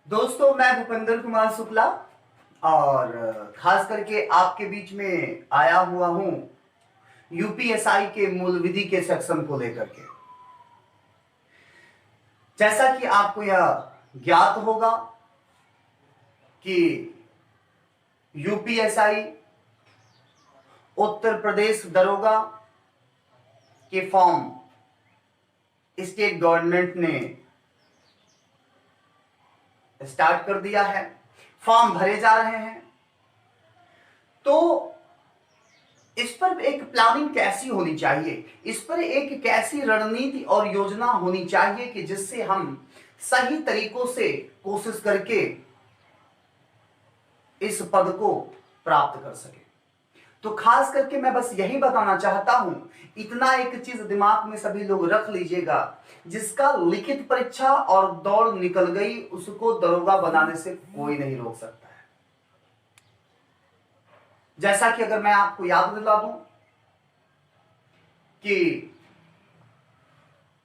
दोस्तों, मैं भूपेंद्र कुमार शुक्ला और खास करके आपके बीच में आया हुआ हूं यूपीएसआई के मूल विधि के सेक्शन को लेकर के। जैसा कि आपको यह ज्ञात होगा कि यूपीएसआई उत्तर प्रदेश दरोगा के फॉर्म स्टेट गवर्नमेंट ने स्टार्ट कर दिया है, फॉर्म भरे जा रहे हैं। तो इस पर एक प्लानिंग कैसी होनी चाहिए, इस पर एक कैसी रणनीति और योजना होनी चाहिए कि जिससे हम सही तरीकों से कोशिश करके इस पद को प्राप्त कर सके। तो खास करके मैं बस यही बताना चाहता हूं, इतना एक चीज दिमाग में सभी लोग रख लीजिएगा, जिसका लिखित परीक्षा और दौड़ निकल गई उसको दरोगा बनाने से कोई नहीं रोक सकता है। जैसा कि अगर मैं आपको याद दिला दूं कि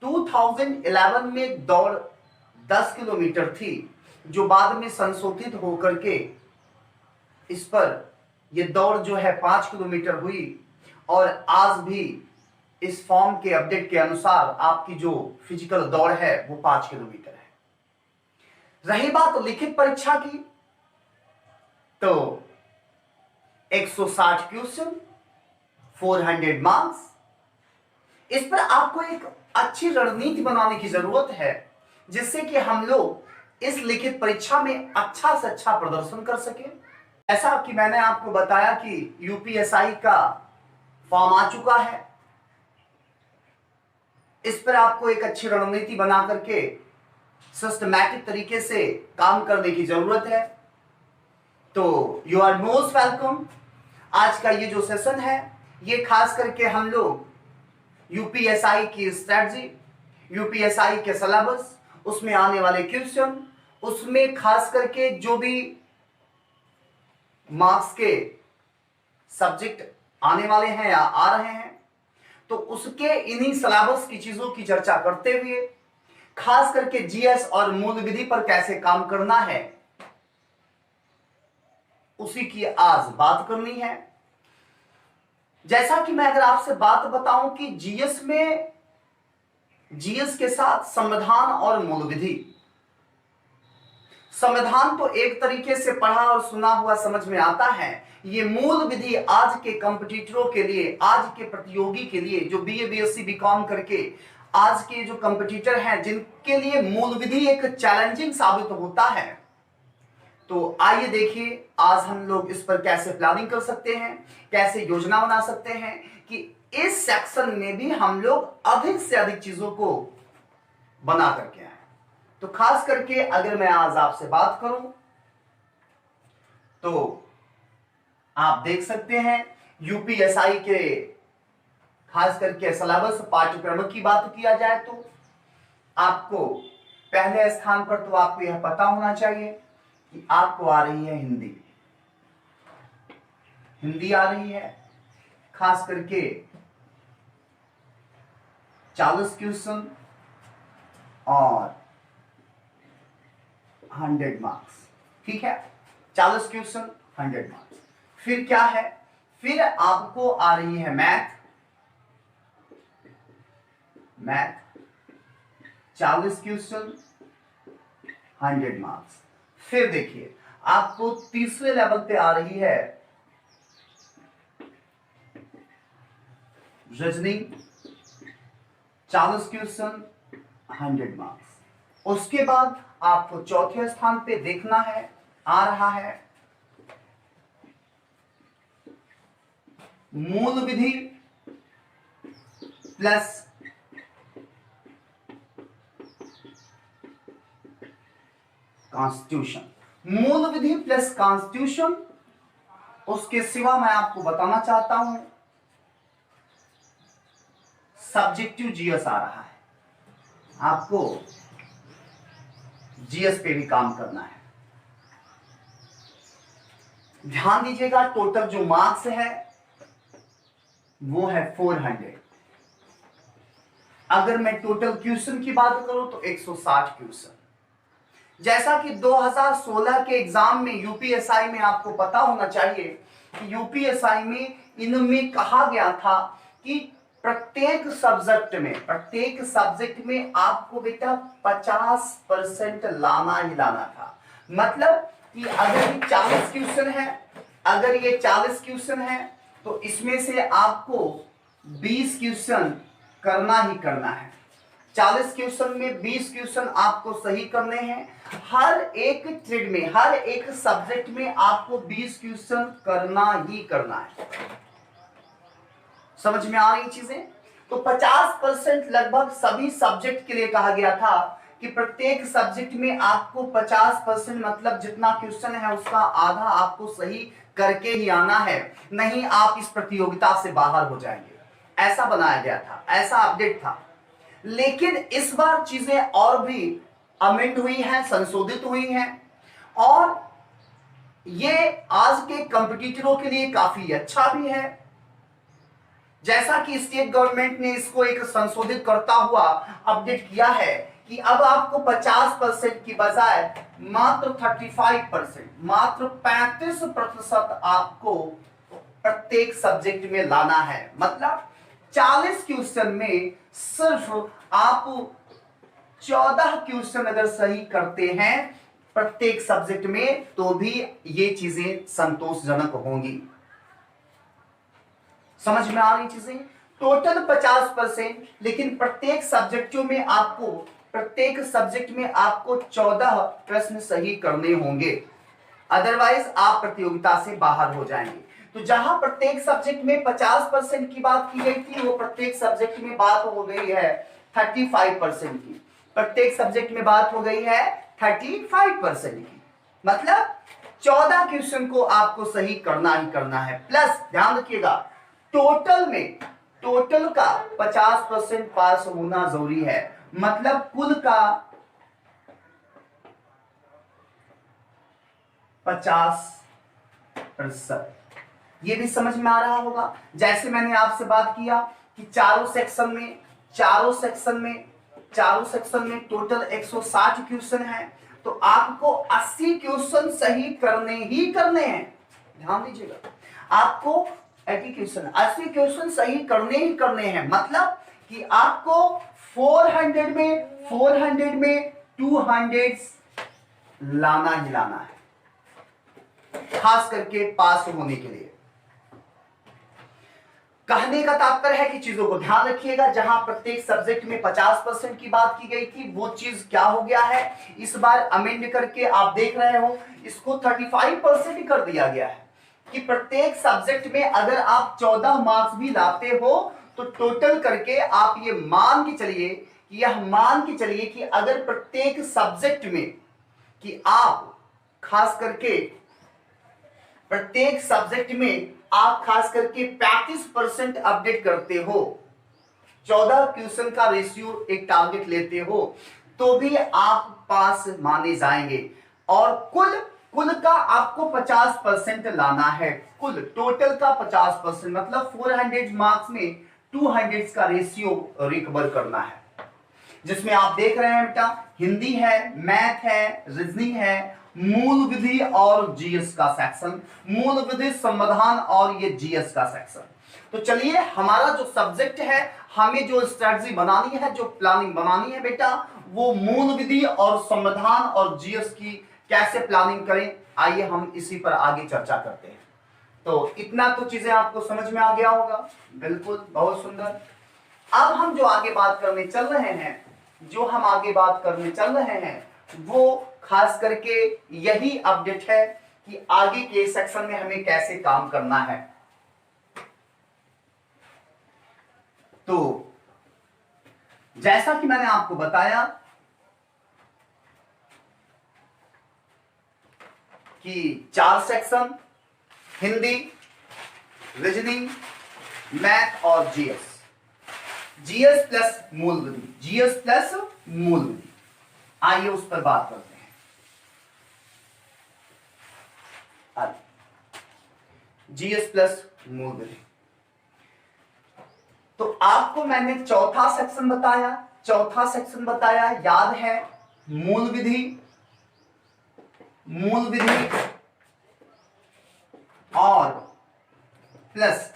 2011 में दौड़ 10 किलोमीटर थी, जो बाद में संशोधित होकर के इस पर यह दौड़ जो है 5 किलोमीटर हुई और आज भी इस फॉर्म के अपडेट के अनुसार आपकी जो फिजिकल दौड़ है वो 5 किलोमीटर है। रही बात लिखित परीक्षा की, तो 160 क्वेश्चन, 400 मार्क्स। इस पर आपको एक अच्छी रणनीति बनाने की जरूरत है, जिससे कि हम लोग इस लिखित परीक्षा में अच्छा से अच्छा प्रदर्शन कर सके। ऐसा कि मैंने आपको बताया कि यूपीएसआई का फॉर्म आ चुका है, इस पर आपको एक अच्छी रणनीति बना करके सिस्टमैटिक तरीके से काम करने की जरूरत है। तो यू आर मोस्ट वेलकम। आज का ये जो सेशन है, ये खास करके हम लोग यूपीएसआई की स्ट्रेटजी, यूपीएसआई के सिलेबस, उसमें आने वाले क्वेश्चन, उसमें खास करके जो भी मार्क्स के सब्जेक्ट आने वाले हैं या आ रहे हैं, तो उसके इन्हीं सिलेबस की चीजों की चर्चा करते हुए खास करके जीएस और मूल विधि पर कैसे काम करना है उसी की आज बात करनी है। जैसा कि मैं अगर आपसे बात बताऊं कि जीएस के साथ संविधान और मूल विधि, संविधान तो एक तरीके से पढ़ा और सुना हुआ समझ में आता है, ये मूल विधि आज के कंपटीटरों के लिए, आज के प्रतियोगी के लिए, जो बीए बीएससी बीकॉम करके आज के जो कंपटीटर हैं, जिनके लिए मूल विधि एक चैलेंजिंग साबित होता है। तो आइए देखिए आज हम लोग इस पर कैसे प्लानिंग कर सकते हैं, कैसे योजना बना सकते हैं कि इस सेक्शन में भी हम लोग अधिक से अधिक चीजों को बना करके आए। तो खास करके अगर मैं आज आपसे बात करूं तो आप देख सकते हैं यूपीएसआई के खास करके सिलेबस पाठ्यक्रम की बात किया जाए तो आपको पहले स्थान पर तो आपको यह पता होना चाहिए कि आपको आ रही है हिंदी। हिंदी आ रही है, खास करके 40 क्वेश्चन और 100 मार्क्स। ठीक है, 40 क्वेश्चन 100 मार्क्स। फिर क्या है, फिर आपको आ रही है मैथ 40 क्वेश्चन 100 मार्क्स। फिर देखिए आपको तीसरे लेवल पे आ रही है रीजनिंग 40 क्वेश्चन 100 मार्क्स। उसके बाद आपको चौथे स्थान पे देखना है, आ रहा है मूल विधि प्लस कॉन्स्टिट्यूशन। मूल विधि प्लस कॉन्स्टिट्यूशन। उसके सिवा मैं आपको बताना चाहता हूं सब्जेक्टिव जीएस आ रहा है, आपको जीएस पे भी काम करना है। ध्यान दीजिएगा टोटल जो मार्क्स है वो है 400। अगर मैं टोटल क्वेश्चन की बात करूं तो 160 क्वेश्चन। जैसा कि 2016 के एग्जाम में यूपीएसआई में आपको पता होना चाहिए कि यूपीएसआई में इनमें कहा गया था कि प्रत्येक सब्जेक्ट में आपको बेटा 50% लाना ही लाना था। मतलब कि अगर ये 40 क्वेश्चन है तो इसमें से आपको 20 क्वेश्चन करना ही करना है। 40 क्वेश्चन में 20 क्वेश्चन आपको सही करने हैं। हर एक ट्रेड में, हर एक सब्जेक्ट में आपको 20 क्वेश्चन करना ही करना है। समझ में आ रही चीजें? तो 50% लगभग सभी सब्जेक्ट के लिए कहा गया था कि प्रत्येक सब्जेक्ट में आपको 50%, मतलब जितना क्वेश्चन है उसका आधा आपको सही करके ही आना है, नहीं आप इस प्रतियोगिता से बाहर हो जाएंगे। ऐसा बनाया गया था, ऐसा अपडेट था। लेकिन इस बार चीजें और भी अमेंड हुई हैं, संशोधित हुई हैं, और ये आज के कंपटीटरों के लिए काफी अच्छा भी है। जैसा कि स्टेट गवर्नमेंट ने इसको एक संशोधित करता हुआ अपडेट किया है कि अब आपको 50% की बजाय मात्र 35%, मात्र 35% आपको प्रत्येक सब्जेक्ट में लाना है। मतलब 40 क्वेश्चन में सिर्फ आप 14 क्वेश्चन अगर सही करते हैं प्रत्येक सब्जेक्ट में, तो भी ये चीजें संतोषजनक होंगी। समझ में आ रही चीजें? टोटल 50%, लेकिन प्रत्येक सब्जेक्ट में आपको 14 प्रश्न सही करने होंगे, अदरवाइज आप प्रतियोगिता से बाहर हो जाएंगे। तो जहां प्रत्येक सब्जेक्ट में 50% की बात की गई थी, वो प्रत्येक सब्जेक्ट में बात हो गई है 35% की। प्रत्येक सब्जेक्ट में बात हो गई है 35% की। मतलब 14 क्वेश्चन को आपको सही करना ही करना है। प्लस ध्यान रखिएगा, टोटल का 50% पास होना जरूरी है। मतलब कुल का 50%। ये भी समझ में आ रहा होगा। जैसे मैंने आपसे बात किया कि चारों सेक्शन में टोटल 160 क्वेश्चन है, तो आपको 80 क्वेश्चन सही करने ही करने हैं। ध्यान दीजिएगा, आपको 80 क्वेश्चन सही करने ही करने हैं। मतलब कि आपको 400 में 200 लाना ही लाना है, खास करके पास होने के लिए। कहने का तात्पर्य है कि चीजों को ध्यान रखिएगा। जहां प्रत्येक सब्जेक्ट में 50% की बात की गई थी, वो चीज क्या हो गया है, इस बार अमेंड करके आप देख रहे हो इसको 35% कर दिया गया है कि प्रत्येक सब्जेक्ट में अगर आप 14 मार्क्स भी लाते हो तो टोटल करके आप ये मान के चलिए कि अगर प्रत्येक सब्जेक्ट में कि आप खास करके प्रत्येक सब्जेक्ट में आप खास करके 35% अपडेट करते हो, 14 क्वेश्चन का रेशियो एक टारगेट लेते हो, तो भी आप पास माने जाएंगे। और कुल का आपको 50% लाना है। कुल टोटल का 50%, मतलब 400 मार्क्स में 200 का रेशियो रिकवर करना है, जिसमें आप देख रहे हैं बेटा हिंदी है, मैथ है, रीजनिंग है, मूल विधि और जीएस का सेक्शन, मूल विधि, संविधान और ये जीएस का सेक्शन। तो चलिए, हमारा जो सब्जेक्ट है, हमें जो स्ट्रेटजी बनानी है, जो प्लानिंग बनानी है बेटा, वो मूल विधि और संविधान और जीएस की कैसे प्लानिंग करें, आइए हम इसी पर आगे चर्चा करते हैं। तो इतना तो चीजें आपको समझ में आ गया होगा। बिल्कुल, बहुत सुंदर। अब हम जो आगे बात करने चल रहे हैं वो खास करके यही अपडेट है कि आगे के सेक्शन में हमें कैसे काम करना है। तो जैसा कि मैंने आपको बताया कि 4 सेक्शन, हिंदी, रीजनिंग, मैथ और जीएस प्लस मूल विधि। आइए उस पर बात करते हैं। जीएस प्लस मूल विधि। तो आपको मैंने चौथा सेक्शन बताया, याद है? मूल विधि और प्लस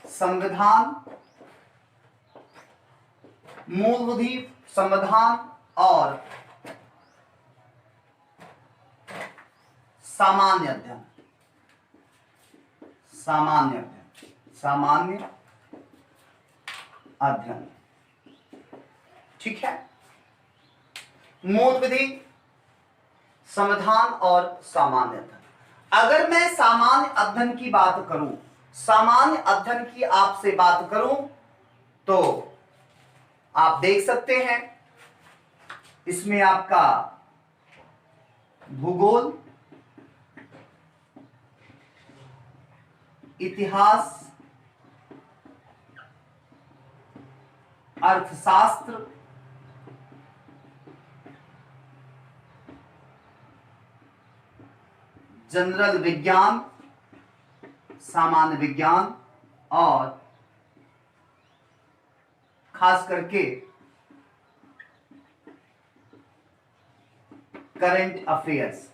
संविधान, मूल विधि, संविधान और सामान्य अध्ययन। ठीक है, मूल विधि, संविधान और सामान्य अध्ययन। अगर मैं सामान्य अध्ययन की बात करूं, आपसे बात करूं, तो आप देख सकते हैं इसमें आपका भूगोल, इतिहास, अर्थशास्त्र, जनरल विज्ञान, सामान्य विज्ञान और खास करके करंट अफेयर्स,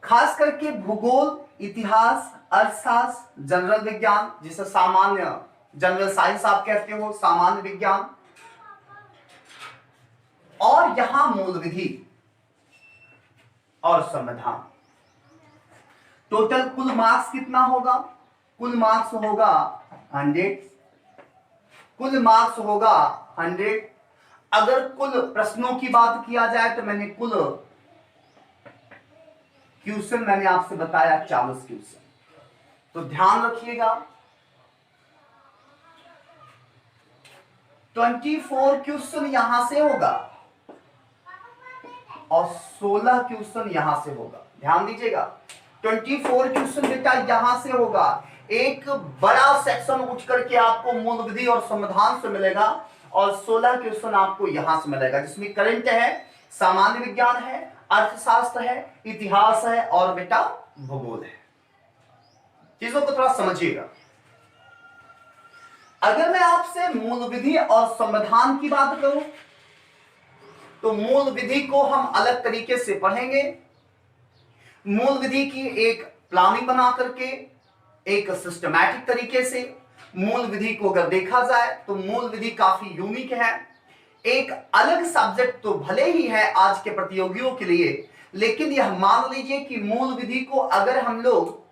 खास करके भूगोल, इतिहास, अर्थशास्त्र, जनरल विज्ञान, जिसे सामान्य जनरल साइंस आप कहते हो, सामान्य विज्ञान, और यहां मूल विधि और संविधान। टोटल कुल मार्क्स कितना होगा? कुल मार्क्स होगा 100। अगर कुल प्रश्नों की बात किया जाए तो मैंने कुल क्वेश्चन मैंने आपसे बताया 40 क्वेश्चन। तो ध्यान रखिएगा 24 क्वेश्चन यहां से होगा और 16 क्वेश्चन यहां से होगा। ध्यान दीजिएगा 24 क्वेश्चन बेटा यहां से होगा। एक बड़ा सेक्शन उठ करके आपको मूल विधि और संविधान से मिलेगा और 16 क्वेश्चन आपको यहां से मिलेगा, जिसमें करंट है, सामान्य विज्ञान है, अर्थशास्त्र है, इतिहास है और बेटा भूगोल है। चीजों को थोड़ा समझिएगा। अगर मैं आपसे मूल विधि और संविधान की बात करूं तो मूल विधि को हम अलग तरीके से पढ़ेंगे। मूल विधि की एक प्लानिंग बना करके, एक सिस्टमैटिक तरीके से मूल विधि को अगर देखा जाए तो मूल विधि काफी यूनिक है। एक अलग सब्जेक्ट तो भले ही है आज के प्रतियोगियों के लिए, लेकिन यह मान लीजिए कि मूल विधि को अगर हम लोग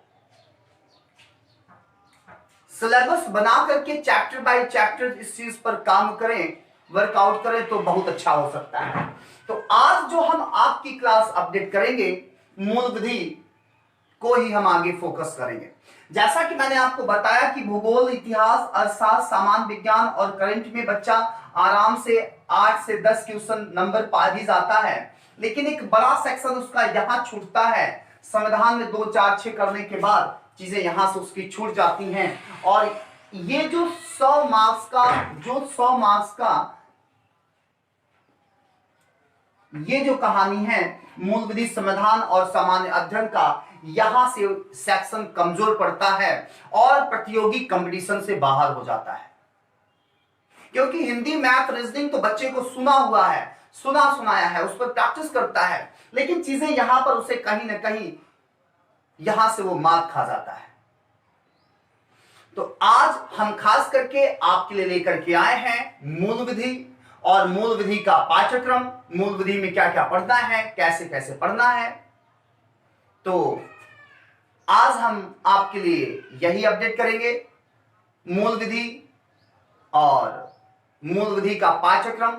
सिलेबस बना करके चैप्टर बाय चैप्टर इस चीज पर काम करें, वर्कआउट करें तो बहुत अच्छा हो सकता है। तो आज जो हम आपकी क्लास अपडेट करेंगे मूल विधि को ही हम आगे फोकस करेंगे। जैसा कि मैंने आपको बताया कि भूगोल, इतिहास, अर्थशास्त्र, सामान्य विज्ञान और करंट में बच्चा आराम से 8 से 10 क्वेश्चन नंबर पा भी जाता है, लेकिन एक बड़ा सेक्शन उसका यहां छूटता है। संविधान में 2, 4, 6 करने के बाद चीजें यहां से उसकी छूट जाती हैं और ये जो 100 मार्क्स का ये जो कहानी है मूल विधि, संविधान और सामान्य अध्ययन का, यहां से सेक्शन कमजोर पड़ता है और प्रतियोगी कंपटीशन से बाहर हो जाता है। क्योंकि हिंदी, मैथ, रीजनिंग तो बच्चे को सुनाया है, उस पर प्रैक्टिस करता है, लेकिन चीजें यहां पर उसे कहीं ना कहीं यहां से वो मार्क खा जाता है। तो आज हम खास करके आपके लिए लेकर के आए हैं मूल विधि और मूल विधि का पाठ्यक्रम, मूल विधि में क्या क्या पढ़ना है, कैसे कैसे पढ़ना है। तो आज हम आपके लिए यही अपडेट करेंगे, मूल विधि और मूल विधि का पाठ्यक्रम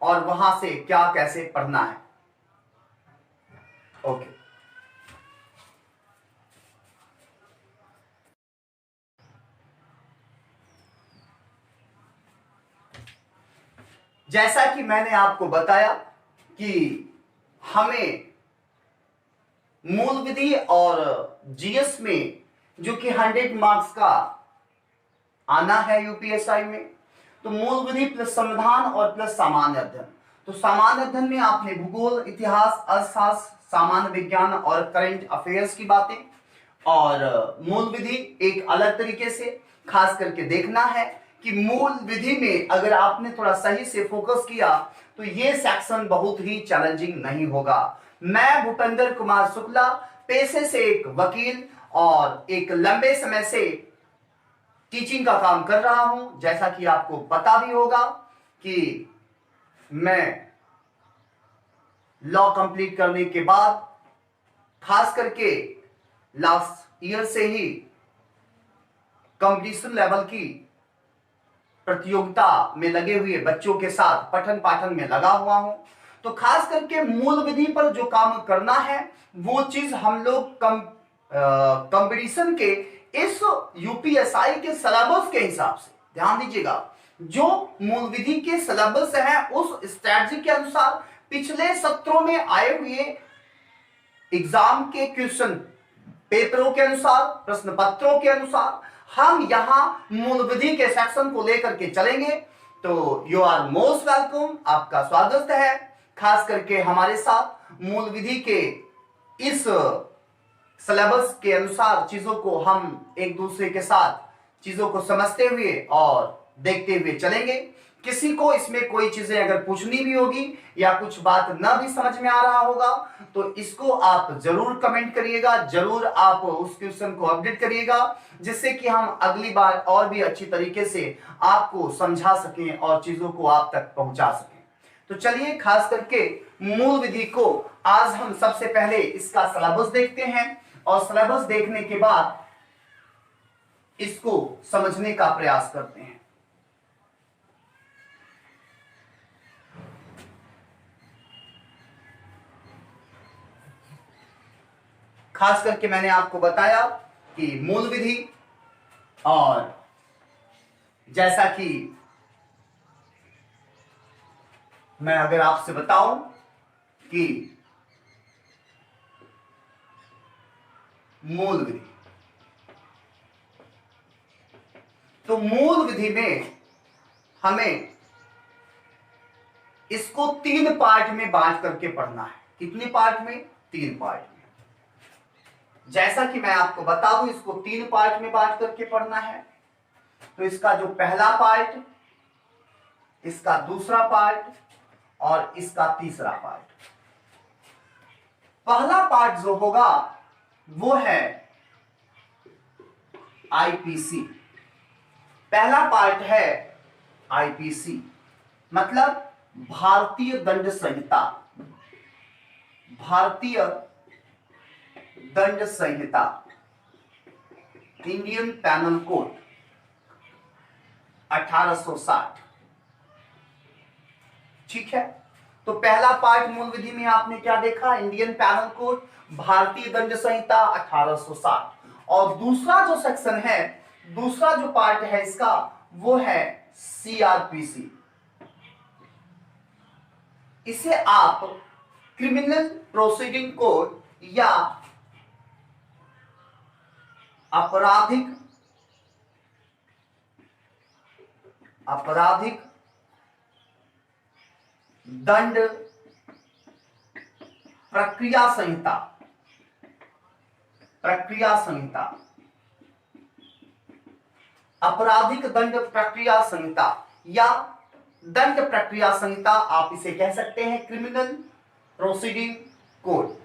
और वहां से क्या कैसे पढ़ना है। ओके, जैसा कि मैंने आपको बताया कि हमें मूल विधि और जीएस में जो कि 100 मार्क्स का आना है यूपीएसआई में, तो मूल विधि प्लस संविधान और प्लस सामान्य अध्ययन। तो सामान्य अध्ययन में आपने भूगोल, इतिहास, अर्थशास्त्र, सामान्य विज्ञान और करंट अफेयर्स की बातें, और मूल विधि एक अलग तरीके से खास करके देखना है कि मूल विधि में अगर आपने थोड़ा सही से फोकस किया तो ये सेक्शन बहुत ही चैलेंजिंग नहीं होगा। मैं भूपेंद्र कुमार शुक्ला, पेशे से एक वकील और एक लंबे समय से टीचिंग का काम कर रहा हूं। जैसा कि आपको पता भी होगा कि मैं लॉ कंप्लीट करने के बाद खास करके लास्ट ईयर से ही कंपटीशन लेवल की प्रतियोगिता में लगे हुए बच्चों के साथ पठन पाठन में लगा हुआ हूं। तो खास करके मूल विधि पर जो काम करना है वो चीज हम लोग कंपटीशन के इस यूपीएसआई के सिलेबस के हिसाब से ध्यान दीजिएगा। जो मूल विधि के सिलेबस है उस स्ट्रेटजी के अनुसार पिछले सत्रों में आए हुए एग्जाम के क्वेश्चन पेपरों के अनुसार, प्रश्न पत्रों के अनुसार हम यहां मूल विधि के सेक्शन को लेकर के चलेंगे। तो यू आर मोस्ट वेलकम, आपका स्वागत है। खास करके हमारे साथ मूल विधि के इस सिलेबस के अनुसार चीजों को हम एक दूसरे के साथ चीजों को समझते हुए और देखते हुए चलेंगे। किसी को इसमें कोई चीजें अगर पूछनी भी होगी या कुछ बात न भी समझ में आ रहा होगा तो इसको आप जरूर कमेंट करिएगा, जरूर आप उस क्वेश्चन को अपडेट करिएगा, जिससे कि हम अगली बार और भी अच्छी तरीके से आपको समझा सकें और चीजों को आप तक पहुंचा सकें। तो चलिए खास करके मूल विधि को आज हम सबसे पहले इसका सिलेबस देखते हैं और सिलेबस देखने के बाद इसको समझने का प्रयास करते हैं। खास करके मैंने आपको बताया कि मूल विधि, और जैसा कि मैं अगर आपसे बताऊं कि मूल विधि, तो मूल विधि में हमें इसको 3 पार्ट में बांट करके पढ़ना है। कितने पार्ट में? 3 पार्ट में। जैसा कि मैं आपको बता दूं, इसको 3 पार्ट में बांट करके पढ़ना है। तो इसका जो पहला पार्ट, इसका दूसरा पार्ट और इसका तीसरा पार्ट। पहला पार्ट जो होगा वो है आईपीसी। पहला पार्ट है आईपीसी, मतलब भारतीय दंड संहिता। भारतीय दंड संहिता, इंडियन पैनल कोड 1860। ठीक है, तो पहला पार्ट मूल विधि में आपने क्या देखा? इंडियन पैनल कोड, भारतीय दंड संहिता 1860। और दूसरा जो सेक्शन है, दूसरा जो पार्ट है इसका, वो है सीआरपीसी। इसे आप क्रिमिनल प्रोसीडिंग कोड या आपराधिक दंड प्रक्रिया संहिता, आपराधिक दंड प्रक्रिया संहिता या दंड प्रक्रिया संहिता, आप इसे कह सकते हैं क्रिमिनल प्रोसीडिंग कोड।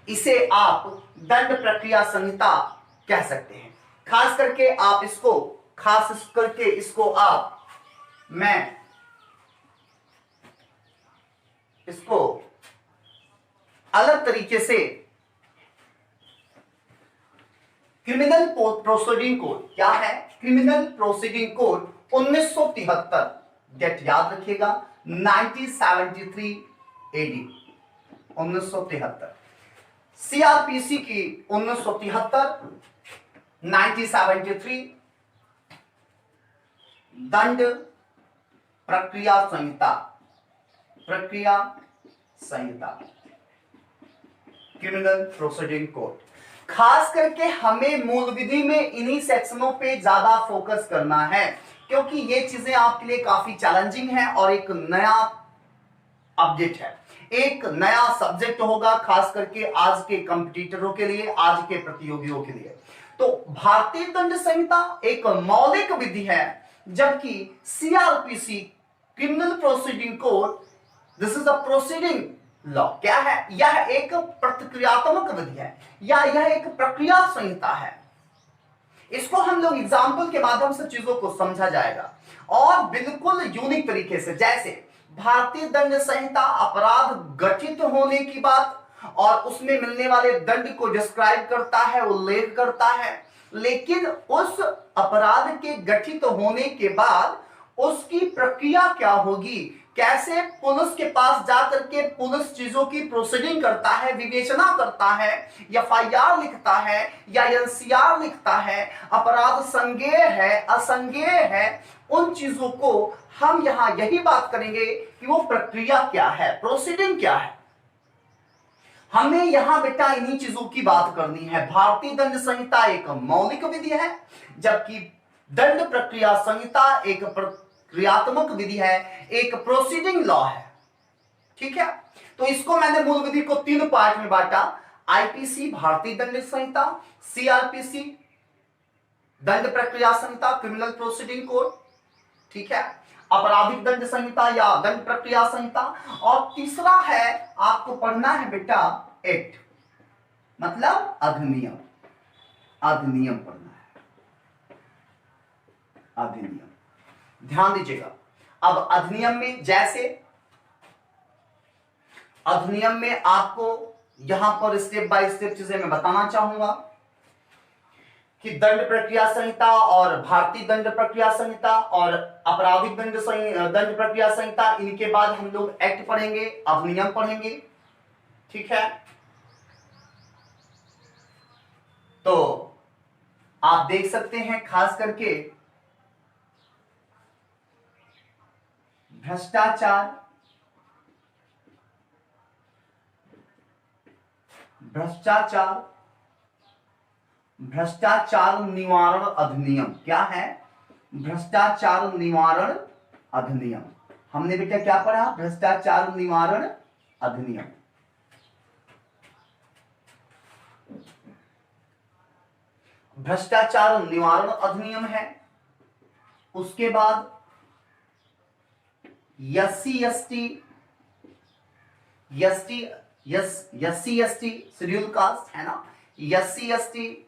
इसे आप दंड प्रक्रिया संहिता कह सकते हैं। खास करके आप मैं इसको अलग तरीके से क्रिमिनल प्रोसीडिंग कोड क्या है? क्रिमिनल प्रोसीडिंग कोड 1973, डेट याद रखिएगा, 1973 एडी, 1973। सीआरपीसी की 1973, 1973 दंड प्रक्रिया संहिता, क्रिमिनल प्रोसीडिंग कोड। खास करके हमें मूल विधि में इन्हीं सेक्शनों पे ज्यादा फोकस करना है, क्योंकि ये चीजें आपके लिए काफी चैलेंजिंग है और एक नया अपडेट है। एक नया सब्जेक्ट होगा, खास करके आज के कंपटीटरों के लिए, आज के प्रतियोगियों के लिए। तो भारतीय दंड संहिता एक मौलिक विधि है, जबकि CrPC criminal proceeding code this is a proceeding law क्या है, यह एक प्रतिक्रियात्मक विधि है या यह एक प्रक्रिया संहिता है। इसको हम लोग एग्जाम्पल के माध्यम से चीजों को समझा जाएगा और बिल्कुल यूनिक तरीके से। जैसे भारतीय दंड संहिता अपराध गठित होने की बात और उसमें मिलने वाले दंड को डिस्क्राइब करता है, उल्लेख करता है, लेकिन उस अपराध के गठित होने के बाद उसकी प्रक्रिया क्या होगी, कैसे पुलिस के पास जाकर के पुलिस चीजों की प्रोसीडिंग करता है, विवेचना करता है, एफआईआर लिखता है या एनसीआर लिखता है, अपराध संज्ञेय है असंज्ञेय है, उन चीजों को हम यहां यही बात करेंगे कि वो प्रक्रिया क्या है, प्रोसीडिंग क्या है। हमें यहां बेटा इन्हीं चीजों की बात करनी है। भारतीय दंड संहिता एक मौलिक विधि है, जबकि दंड प्रक्रिया संहिता एक क्रियात्मक विधि है, एक प्रोसीडिंग लॉ है। ठीक है, तो इसको मैंने मूल विधि को 3 पार्ट में बांटा। आईपीसी भारतीय दंड संहिता, सीआरपीसी दंड प्रक्रिया संहिता क्रिमिनल प्रोसीडिंग कोड, ठीक है, आपराधिक दंड संहिता या दंड प्रक्रिया संहिता, और तीसरा है आपको पढ़ना है बेटा एक्ट, मतलब अधिनियम। अधिनियम पढ़ना है, अधिनियम। ध्यान दीजिएगा, अब अधिनियम में जैसे अधिनियम में आपको यहां पर स्टेप बाय स्टेप चीजें मैं बताना चाहूंगा कि दंड प्रक्रिया संहिता और भारतीय दंड प्रक्रिया संहिता और आपराधिक दंड प्रक्रिया संहिता, इनके बाद हम लोग एक्ट पढ़ेंगे, अधिनियम पढ़ेंगे। ठीक है, तो आप देख सकते हैं खास करके भ्रष्टाचार, भ्रष्टाचार, भ्रष्टाचार निवारण अधिनियम क्या है, भ्रष्टाचार निवारण अधिनियम। हमने बेटा क्या पढ़ा, भ्रष्टाचार निवारण अधिनियम। भ्रष्टाचार निवारण अधिनियम है। उसके बाद एससी एसटी शेड्यूल कास्ट है ना, एससी एसटी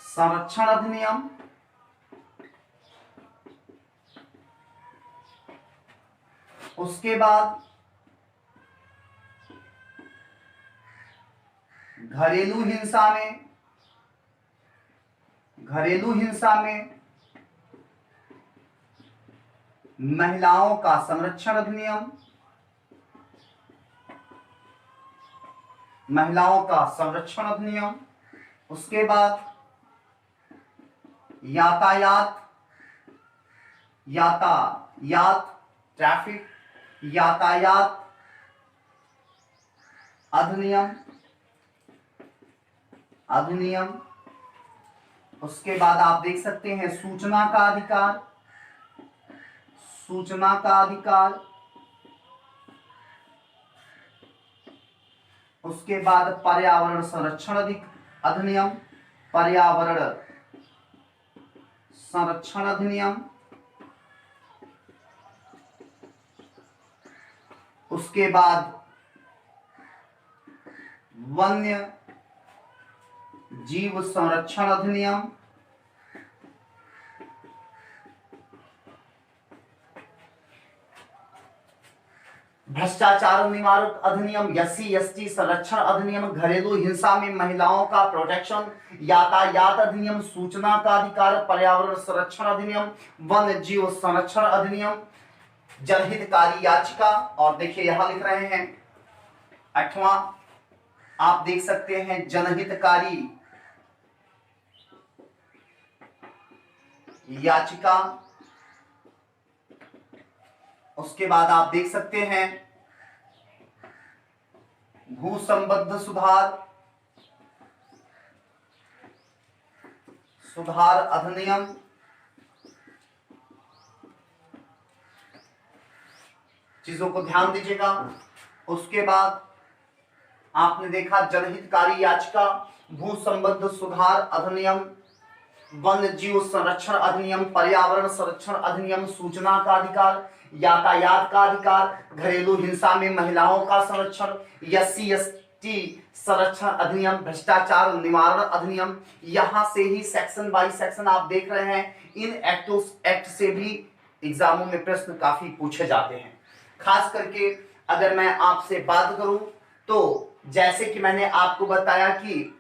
संरक्षण अधिनियम, उसके बाद घरेलू हिंसा में महिलाओं का संरक्षण अधिनियम, महिलाओं का संरक्षण अधिनियम। उसके बाद यातायात ट्रैफिक यातायात अधिनियम। उसके बाद आप देख सकते हैं सूचना का अधिकार। उसके बाद पर्यावरण संरक्षण अधिनियम, पर्यावरण संरक्षण अधिनियम। उसके बाद वन्य जीव संरक्षण अधिनियम, भ्रष्टाचार निवारण अधिनियम, एससी एसटी संरक्षण अधिनियम, घरेलू हिंसा में महिलाओं का प्रोटेक्शन, यातायात अधिनियम, सूचना का अधिकार, पर्यावरण संरक्षण अधिनियम, वन्य जीव संरक्षण अधिनियम, जनहितकारी याचिका। और देखिए यहां लिख रहे हैं 8वां, आप देख सकते हैं जनहितकारी याचिका। उसके बाद आप देख सकते हैं भू संबद्ध सुधार अधिनियम। चीजों को ध्यान दीजिएगा। उसके बाद आपने देखा जनहितकारी याचिका, भू संबंध सुधार अधिनियम, वन्य जीव संरक्षण अधिनियम, पर्यावरण संरक्षण अधिनियम, सूचना का अधिकार, यातायात का अधिकार, घरेलू हिंसा में महिलाओं का संरक्षण, SC/ST संरक्षण अधिनियम, भ्रष्टाचार निवारण अधिनियम। यहां से ही सेक्शन बाय सेक्शन आप देख रहे हैं। इन एक्ट से भी एग्जामों में प्रश्न काफी पूछे जाते हैं। खास करके अगर मैं आपसे बात करूं तो जैसे कि मैंने आपको बताया कि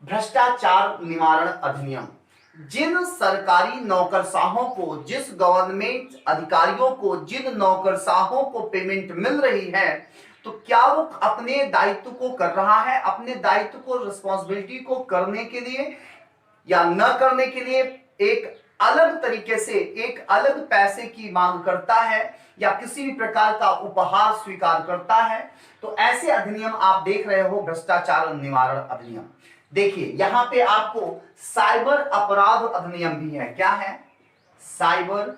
भ्रष्टाचार निवारण अधिनियम, जिन सरकारी नौकरशाहों को, जिस गवर्नमेंट अधिकारियों को, जिन नौकरशाहों को पेमेंट मिल रही है, तो क्या वो अपने दायित्व को कर रहा है, अपने दायित्व को, रिस्पॉन्सिबिलिटी को करने के लिए या न करने के लिए एक अलग तरीके से, एक अलग पैसे की मांग करता है या किसी भी प्रकार का उपहार स्वीकार करता है। तो ऐसे अधिनियम आप देख रहे हो, भ्रष्टाचार निवारण अधिनियम। देखिए यहां पे आपको साइबर अपराध अधिनियम भी है। क्या है? साइबर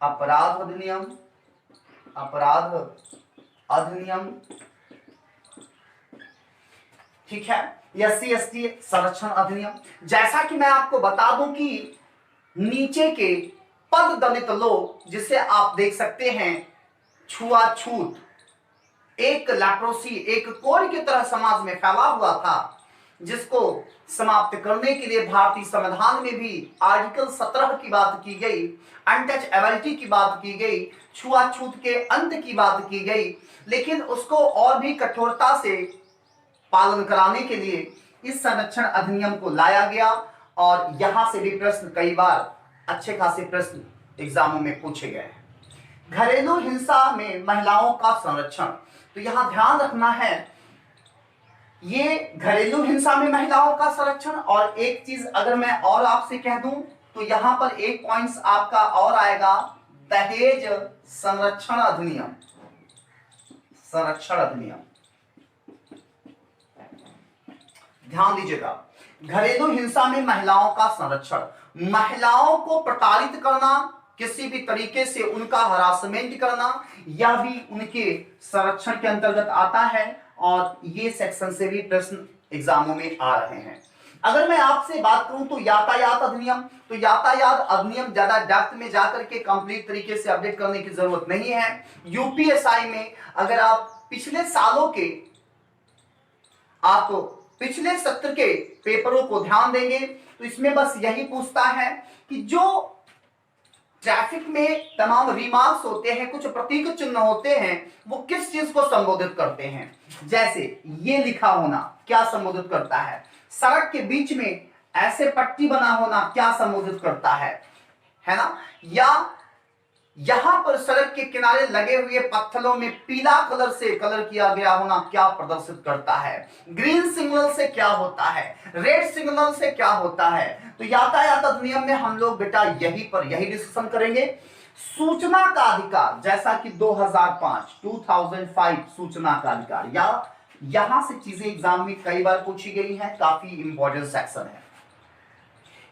अपराध अधिनियम, अपराध अधिनियम, ठीक है। SC/ST संरक्षण अधिनियम। जैसा कि मैं आपको बता दूं कि नीचे के पद दलित लोग, जिसे आप देख सकते हैं छुआछूत, एक लैप्रोसी, एक कोढ़ की तरह समाज में फैला हुआ था, जिसको समाप्त करने के लिए भारतीय संविधान में भी आर्टिकल 17 की बात की गई, अनटचएबिलिटी की बात की गई, छुआछूत के अंत की बात की गई। लेकिन उसको और भी कठोरता से पालन कराने के लिए इस संरक्षण अधिनियम को लाया गया और यहां से भी प्रश्न कई बार अच्छे खासे प्रश्न एग्जामों में पूछे गए हैं। घरेलू हिंसा में महिलाओं का संरक्षण, तो यहां ध्यान रखना है, ये घरेलू हिंसा में महिलाओं का संरक्षण। और एक चीज अगर मैं और आपसे कह दूं तो यहां पर एक पॉइंट्स आपका और आएगा, दहेज संरक्षण अधिनियम, संरक्षण अधिनियम। ध्यान दीजिएगा, घरेलू हिंसा में महिलाओं का संरक्षण, महिलाओं को प्रताड़ित करना, किसी भी तरीके से उनका हरासमेंट करना, यह भी उनके संरक्षण के अंतर्गत आता है और ये सेक्शन से भी प्रश्न एग्जामों में आ रहे हैं। अगर मैं आपसे बात करूं तो यातायात अधिनियम, तो यातायात अधिनियम ज्यादा डेप्थ में जाकर के कंप्लीट तरीके से अपडेट करने की जरूरत नहीं है। यूपीएसआई में अगर आप पिछले सालों के, आप पिछले सत्र के पेपरों को ध्यान देंगे तो इसमें बस यही पूछता है कि जो ट्रैफिक में तमाम रिमार्क्स होते हैं, कुछ प्रतीक चिन्ह होते हैं, वो किस चीज को संबोधित करते हैं। जैसे ये लिखा होना क्या संबोधित करता है, सड़क के बीच में ऐसे पट्टी बना होना क्या संबोधित करता है ना, या यहां पर सड़क के किनारे लगे हुए पत्थरों में पीला कलर से कलर किया गया होना क्या प्रदर्शित करता है, ग्रीन सिग्नल से क्या होता है, रेड सिग्नल से क्या होता है। तो यातायात अधिनियम में हम लोग बेटा यही डिस्कशन करेंगे। सूचना का अधिकार, जैसा कि 2005 सूचना का अधिकार, या यहां से चीजें एग्जाम में कई बार पूछी गई हैं, काफी इंपॉर्टेंट सेक्शन है।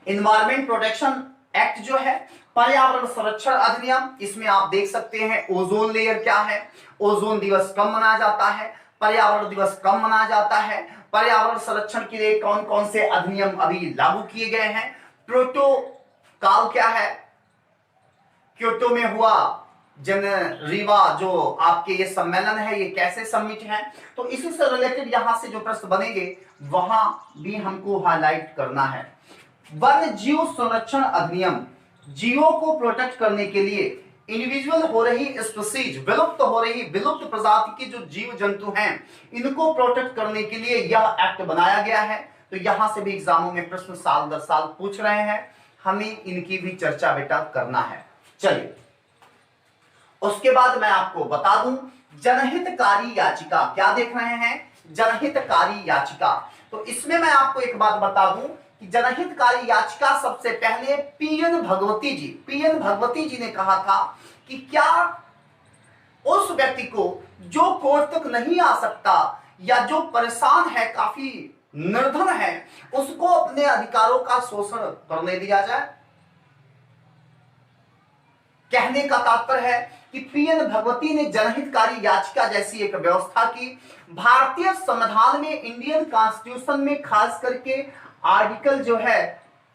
इन्वायरमेंट प्रोटेक्शन एक्ट जो है, पर्यावरण संरक्षण अधिनियम, इसमें आप देख सकते हैं ओजोन लेयर क्या है, ओजोन दिवस कब मनाया जाता है, पर्यावरण दिवस कब मनाया जाता है, पर्यावरण संरक्षण के लिए कौन कौन से अधिनियम अभी लागू किए गए हैं, प्रोटोकॉल क्या है, क्योटो में हुआ जेनेवा जो आपके ये सम्मेलन है, ये कैसे समिट है। तो इसी से रिलेटेड यहां से जो प्रश्न बनेंगे वहां भी हमको हाईलाइट करना है। वन्य जीव संरक्षण अधिनियम, जीवों को प्रोटेक्ट करने के लिए इंडिविजुअल हो रही स्पीसीज, विलुप्त हो रही विलुप्त प्रजाति के जो जीव जंतु हैं, इनको प्रोटेक्ट करने के लिए यह एक्ट बनाया गया है। तो यहां से भी एग्जामों में प्रश्न साल दर साल पूछ रहे हैं, हमें इनकी भी चर्चा बेटा करना है। चलिए उसके बाद मैं आपको बता दूं जनहितकारी याचिका, क्या देख रहे हैं, जनहितकारी याचिका। तो इसमें मैं आपको एक बात बता दूं कि जनहितकारी याचिका सबसे पहले पीएन भगवती जी ने कहा था कि क्या उस व्यक्ति को जो कोर्ट तक नहीं आ सकता या जो परेशान है, काफी निर्धन है, उसको अपने अधिकारों का शोषण करने दिया जाए। कहने का तात्पर्य है कि पीएन भगवती ने जनहितकारी याचिका जैसी एक व्यवस्था की। भारतीय संविधान में, इंडियन कॉन्स्टिट्यूशन में खास करके आर्टिकल जो है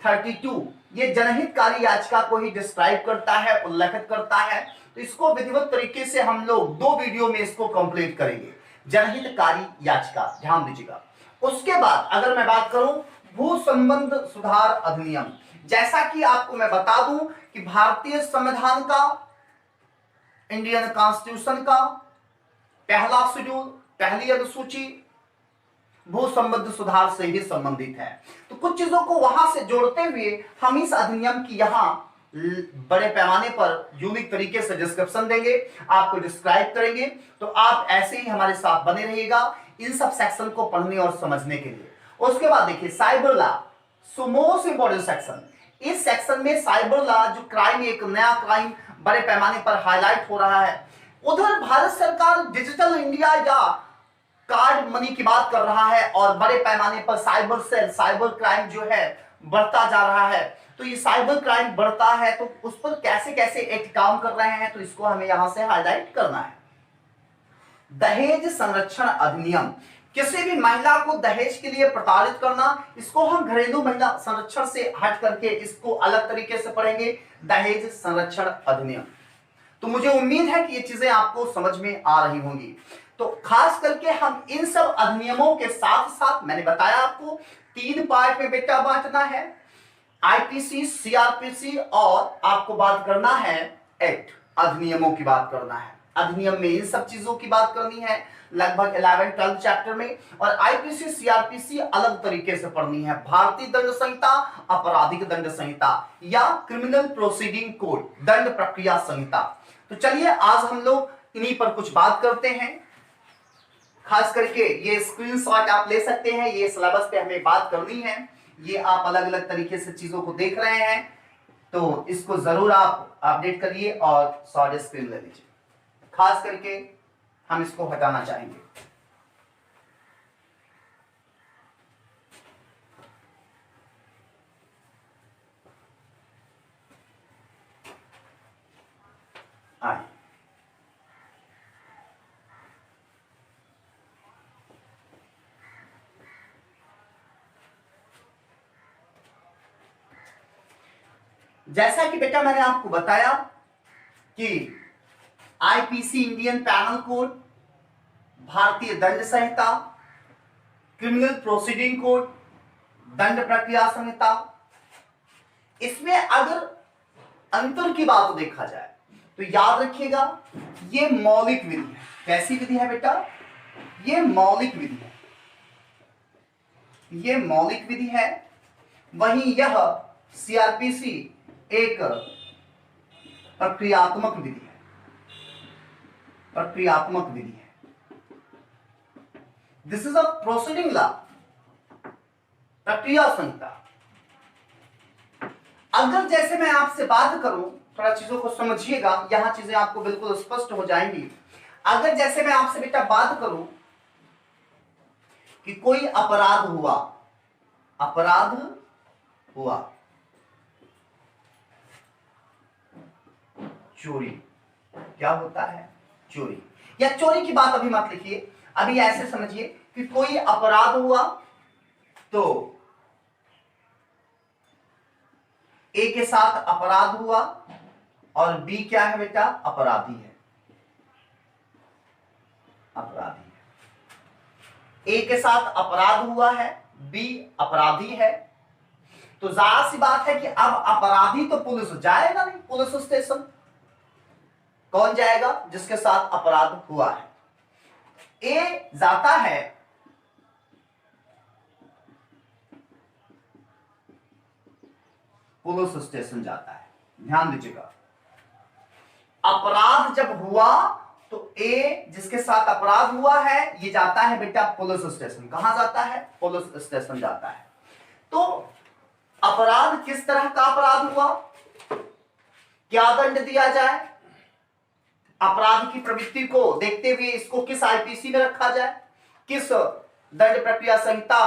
32 ये जनहितकारी याचिका को ही डिस्क्राइब करता है, उल्लेखित करता है। तो इसको विधिवत तरीके से हम लोग 2 वीडियो में इसको कंप्लीट करेंगे, जनहितकारी याचिका, ध्यान दीजिएगा। उसके बाद अगर मैं बात करूं भू संबंध सुधार अधिनियम, जैसा कि आपको मैं बता दूं कि भारतीय संविधान का, इंडियन कॉन्स्टिट्यूशन का पहला शेड्यूल, पहली अनुसूची भू संबंध सुधार से ही संबंधित है। तो कुछ चीजों को वहां से जोड़ते हुए हम इस अधिनियम की यहां बड़े पैमाने पर यूनिक तरीके से डिस्क्रिप्शन देंगे, आपको डिस्क्राइब करेंगे। तो आप ऐसे ही हमारे साथ बने रहिएगा इन सब सेक्शन को पढ़ने और समझने के लिए। उसके बाद देखिए cyber law, so most important section. इस सेक्शन में साइबर लॉ जो क्राइम, एक नया क्राइम बड़े पैमाने पर हाईलाइट हो रहा है। उधर भारत सरकार डिजिटल इंडिया या कार्ड मनी की बात कर रहा है और बड़े पैमाने पर साइबर सेल, साइबर क्राइम जो है बढ़ता जा रहा है। तो ये साइबर क्राइम बढ़ता है तो उस पर कैसे कैसे एक्ट काम कर रहे हैं, तो इसको हमें यहां से हाईलाइट करना है। दहेज संरक्षण अधिनियम, किसी भी महिला को दहेज के लिए प्रताड़ित करना, इसको हम घरेलू महिला संरक्षण से हट करके इसको अलग तरीके से पढ़ेंगे, दहेज संरक्षण अधिनियम। तो मुझे उम्मीद है कि ये चीजें आपको समझ में आ रही होंगी। तो खास करके हम इन सब अधिनियमों के साथ साथ, मैंने बताया आपको 3 पार्ट में बेटा बांटना है, आईपीसी, सीआरपीसी और आपको बात करना है एक्ट, अधिनियमों की बात करना है। अधिनियम में इन सब चीजों की बात करनी है लगभग 11-12 चैप्टर में, और आईपीसी सीआरपीसी अलग तरीके से पढ़नी है। भारतीय दंड संहिता, आपराधिक दंड संहिता या क्रिमिनल प्रोसीडिंग कोड, दंड प्रक्रिया संहिता। तो चलिए आज हम लोग इन्हीं पर कुछ बात करते हैं। खास करके ये स्क्रीनशॉट आप ले सकते हैं, ये सिलेबस पे हमें बात करनी है। ये आप अलग अलग तरीके से चीजों को देख रहे हैं तो इसको जरूर आप अपडेट करिए और शॉर्ट स्क्रीन ले लीजिए। खास करके हम इसको हटाना चाहेंगे। आइए जैसा कि बेटा मैंने आपको बताया कि आईपीसी इंडियन पैनल कोड, भारतीय दंड संहिता, क्रिमिनल प्रोसीडिंग कोड, दंड प्रक्रिया संहिता, इसमें अगर अंतर की बात देखा जाए तो याद रखिएगा ये मौलिक विधि है। कैसी विधि है बेटा? ये मौलिक विधि है, ये मौलिक विधि है। वहीं यह सीआरपीसी एक प्रक्रियात्मक विधि है, प्रक्रियात्मक विधि है। This is a proceeding law, प्रक्रिया संहिता। अगर जैसे मैं आपसे बात करूं, थोड़ा चीजों को समझिएगा, यहां चीजें आपको बिल्कुल स्पष्ट हो जाएंगी। अगर जैसे मैं आपसे बेटा बात करूं कि कोई अपराध हुआ, अपराध हुआ, चोरी, क्या होता है? चोरी। या चोरी की बात अभी मत लिखिए, अभी ऐसे समझिए कि कोई अपराध हुआ तो ए के साथ अपराध हुआ और बी क्या है बेटा? अपराधी है, अपराधी है। ए के साथ अपराध हुआ है, बी अपराधी है। तो जाहिर सी बात है कि अब अपराधी तो पुलिस जाएगा नहीं, पुलिस स्टेशन। कौन जाएगा? जिसके साथ अपराध हुआ है। ए जाता है पुलिस स्टेशन, जाता है। ध्यान दीजिएगा, अपराध जब हुआ तो ए जिसके साथ अपराध हुआ है ये जाता है बेटा पुलिस स्टेशन। कहां जाता है? पुलिस स्टेशन जाता है। तो अपराध किस तरह का अपराध हुआ, क्या दंड दिया जाए, अपराध की प्रवृत्ति को देखते हुए इसको किस आईपीसी में रखा जाए, किस दंड प्रक्रिया संहिता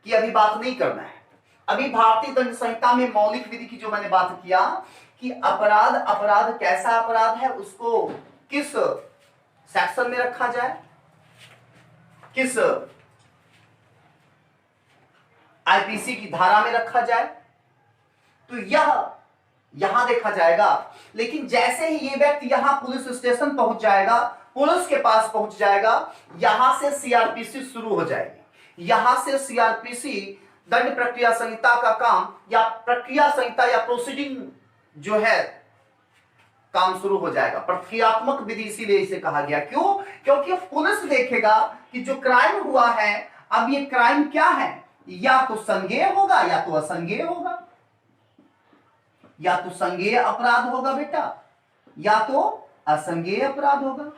की अभी बात नहीं करना है। अभी भारतीय दंड संहिता में मौलिक विधि की जो मैंने बात किया कि अपराध अपराध कैसा अपराध है, उसको किस सेक्शन में रखा जाए, किस आईपीसी की धारा में रखा जाए, तो यह यहां देखा जाएगा। लेकिन जैसे ही ये व्यक्ति यहां पुलिस स्टेशन पहुंच जाएगा, पुलिस के पास पहुंच जाएगा, यहां से सीआरपीसी शुरू हो जाएगी। यहां से सीआरपीसी दंड प्रक्रिया संहिता का काम या प्रक्रिया संहिता या प्रोसीडिंग जो है काम शुरू हो जाएगा। प्रक्रियात्मक विधि इसीलिए इसे कहा गया। क्यों? क्योंकि पुलिस देखेगा कि जो क्राइम हुआ है, अब ये क्राइम क्या है, या तो संज्ञेय होगा या तो असंज्ञेय होगा। या तो संज्ञेय अपराध होगा बेटा, या तो असंज्ञेय अपराध होगा।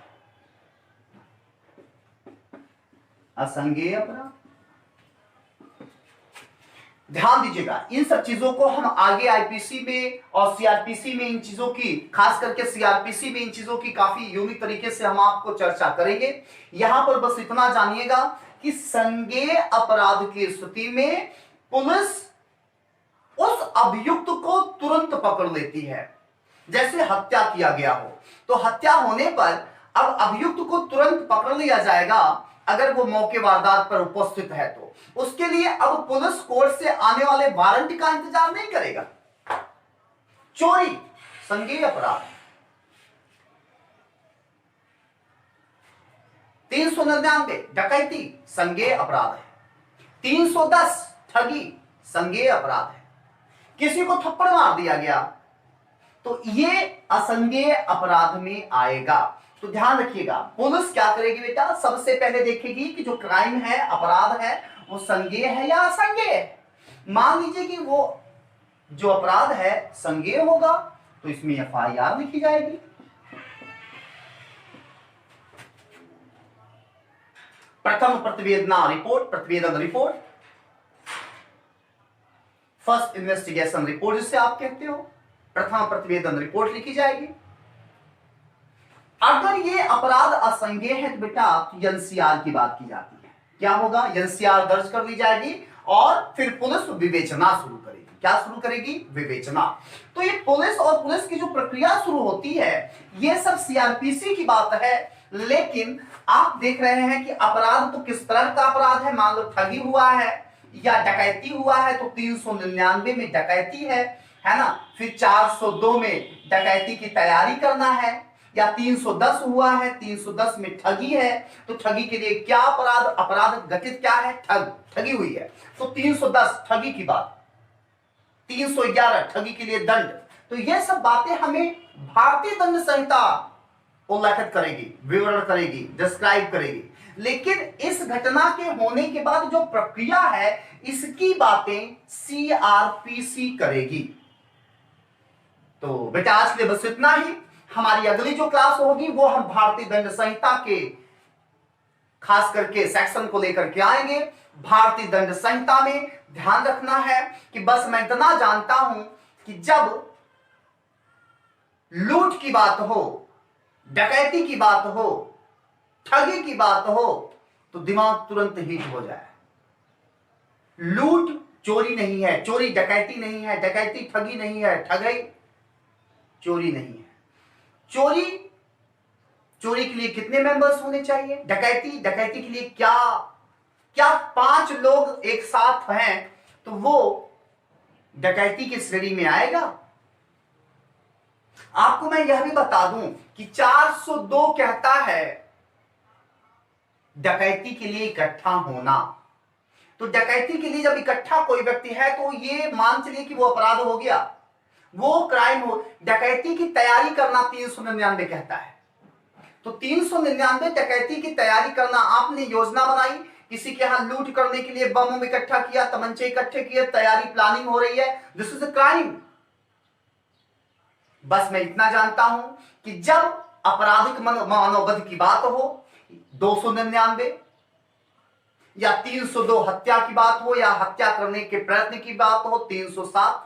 असंज्ञेय अपराध, ध्यान दीजिएगा। इन सब चीजों को हम आगे आईपीसी में और सीआरपीसी में इन चीजों की, खास करके सीआरपीसी में इन चीजों की काफी यूनिक तरीके से हम आपको चर्चा करेंगे। यहां पर बस इतना जानिएगा कि संज्ञेय अपराध की स्थिति में पुलिस उस अभियुक्त को तुरंत पकड़ लेती है। जैसे हत्या किया गया हो, तो हत्या होने पर अब अभियुक्त को तुरंत पकड़ लिया जाएगा अगर वो मौके वारदात पर उपस्थित है। तो उसके लिए अब पुलिस कोर्ट से आने वाले वारंट का इंतजार नहीं करेगा। चोरी संज्ञेय अपराध, 399 डकैती संज्ञेय अपराध है, 310 ठगी संज्ञेय अपराध है, किसी को थप्पड़ मार दिया गया तो ये असंज्ञेय अपराध में आएगा। तो ध्यान रखिएगा, पुलिस क्या करेगी बेटा, सबसे पहले देखेगी कि जो क्राइम है, अपराध है, वो संज्ञेय है या असंज्ञेय है। मान लीजिए कि वो जो अपराध है संज्ञेय होगा तो इसमें एफआईआर लिखी जाएगी। प्रथम प्रतिवेदना रिपोर्ट, प्रतिवेदन रिपोर्ट, फर्स्ट इन्वेस्टिगेशन रिपोर्ट जिसे आप कहते हो, प्रथम प्रतिवेदन रिपोर्ट लिखी जाएगी। अगर ये अपराध असंज्ञेय है तो बेटा एनसीआर की बात की जाती है। क्या होगा, एनसीआर दर्ज कर ली जाएगी और फिर पुलिस विवेचना शुरू करेगी। क्या शुरू करेगी? विवेचना। तो ये पुलिस और पुलिस की जो प्रक्रिया शुरू होती है, ये सब सीआरपीसी की बात है। लेकिन आप देख रहे हैं कि अपराध तो किस तरह का अपराध है। मान लो ठगी हुआ है या डकैती हुआ है तो 399 में डकैती है ना। फिर 402 में डकैती की तैयारी करना है, या 310 हुआ है, 310 में ठगी है तो ठगी के लिए क्या अपराध, अपराध घटित क्या है, ठगी हुई है तो 310 ठगी की बात, 311 ठगी के लिए दंड। तो ये सब बातें हमें भारतीय दंड संहिता उल्लेखित करेगी, विवरण करेगी, डिस्क्राइब करेगी। लेकिन इस घटना के होने के बाद जो प्रक्रिया है, इसकी बातें सीआरपीसी करेगी। तो बेटा आज के लिए बस इतना ही। हमारी अगली जो क्लास होगी वो हम भारतीय दंड संहिता के खास करके सेक्शन को लेकर के आएंगे। भारतीय दंड संहिता में ध्यान रखना है कि बस मैं इतना जानता हूं कि जब लूट की बात हो, डकैती की बात हो, ठगी की बात हो तो दिमाग तुरंत हीट हो जाए। लूट चोरी नहीं है, चोरी डकैती नहीं है, डकैती ठगी नहीं है, ठगी चोरी नहीं है। चोरी के लिए कितने मेंबर्स होने चाहिए, डकैती के लिए क्या 5 लोग एक साथ हैं तो वो डकैती की श्रेणी में आएगा। आपको मैं यह भी बता दूं कि 402 कहता है डकैती के लिए इकट्ठा होना। तो डकैती के लिए जब इकट्ठा कोई व्यक्ति है तो ये मान चलिए कि वो अपराध हो गया, वो क्राइम हो। डकैती की तैयारी करना 399 कहता है। तो 399 डकैती की तैयारी करना, आपने योजना बनाई, किसी के यहां लूट करने के लिए बम इकट्ठा किया, तमंचे इकट्ठे किए, तैयारी प्लानिंग हो रही है, दिस इज अ क्राइम। बस मैं इतना जानता हूं कि जब आपराधिक मनोबध की बात हो, 299 या 302 हत्या की बात हो या हत्या करने के प्रयत्न की बात हो, 307,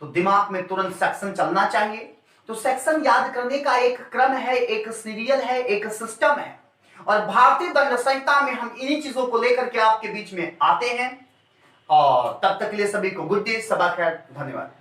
तो दिमाग में तुरंत सेक्शन चलना चाहिए। तो सेक्शन याद करने का एक क्रम है, एक सीरियल है, एक सिस्टम है। और भारतीय दंड संहिता में हम इन्हीं चीजों को लेकर के आपके बीच में आते हैं। और तब तक के लिए सभी को गुड डे, सबा खैर, धन्यवाद।